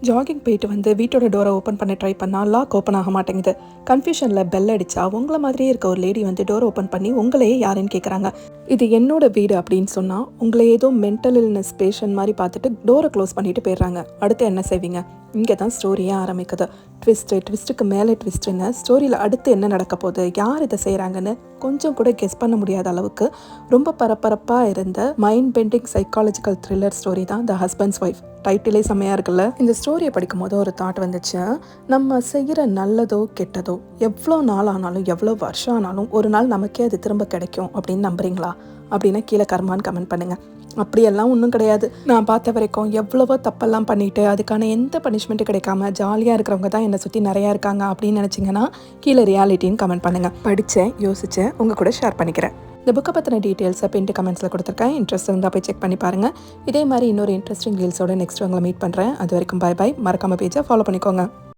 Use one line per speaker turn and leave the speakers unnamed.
Jogging போயிட்டு வந்து வீட்டோட டோரை ஓப்பன் பண்ண ட்ரை பண்ணால் லாக் ஓப்பன் ஆக மாட்டேங்குது. கன்ஃபியூஷனில் பெல் அடித்தா உங்களை மாதிரியே இருக்க ஒரு லேடி வந்து டோர் ஓப்பன் பண்ணி உங்களையே யாருன்னு கேட்குறாங்க. இது என்னோட வீடு அப்படின்னு சொன்னால் உங்களை ஏதோ மென்டல் இல்னஸ் பேஷண்ட் மாதிரி பார்த்துட்டு டோரை க்ளோஸ் பண்ணிட்டு போயிடுறாங்க. அடுத்து என்ன செய்வீங்க? இங்கே தான் ஸ்டோரியே ஆரம்பிக்குது. ட்விஸ்ட்டுக்கு மேலே ட்விஸ்ட்டுன்னு ஸ்டோரியில் அடுத்து என்ன நடக்க போகுது, யார் இதை செய்கிறாங்கன்னு கொஞ்சம் கூட கெஸ் பண்ண முடியாத அளவுக்கு ரொம்ப பரபரப்பாக இருந்த mind bending psychological thriller story தான் த ஹஸ்பண்ட்ஸ் ஒய்ஃப். டைட்டிலே செம்மையாக இருக்குல்ல. இந்த ஸ்டோரியை படிக்கும் போது ஒரு தாட் வந்துச்சு. நம்ம செய்கிற நல்லதோ கெட்டதோ எவ்வளோ நாள் ஆனாலும் எவ்வளோ வருஷம் ஆனாலும் ஒரு நாள் நமக்கே அது திரும்ப கிடைக்கும் அப்படின்னு நம்புறீங்களா? அப்படின்னா கீழே கர்மான்னு கமெண்ட் பண்ணுங்கள். அப்படியெல்லாம் ஒன்றும் கிடையாது. நான் பார்த்த வரைக்கும் எவ்வளவோ தப்பெல்லாம் பண்ணிவிட்டு அதுக்கான எந்த பனிஷ்மெண்ட்டும் கிடைக்காம ஜாலியாக இருக்கிறவங்க தான் என்னை சுற்றி நிறையா இருக்காங்க அப்படின்னு நினச்சிங்கன்னா கீழே ரியாலிட்டின்னு கமெண்ட் பண்ணுங்கள். படித்தேன், யோசித்தேன், உங்கள் கூட ஷேர் பண்ணிக்கிறேன். இந்த புக்கை பற்றின டீட்டெயில்ஸை பின்ட்டு கமெண்ட்ஸில் கொடுத்துருக்கேன். இன்ட்ரெஸ்ட் இருந்தால் போய் செக் பண்ணி பாருங்கள். இதே மாதிரி இன்னொரு இன்ட்ரெஸ்டிங் ரீல்ஸோட நெக்ஸ்ட் உங்களை மீட் பண்ணுறேன். அது வரைக்கும் பை. மறக்காமல் பேஜை ஃபாலோ பண்ணிக்கோங்க.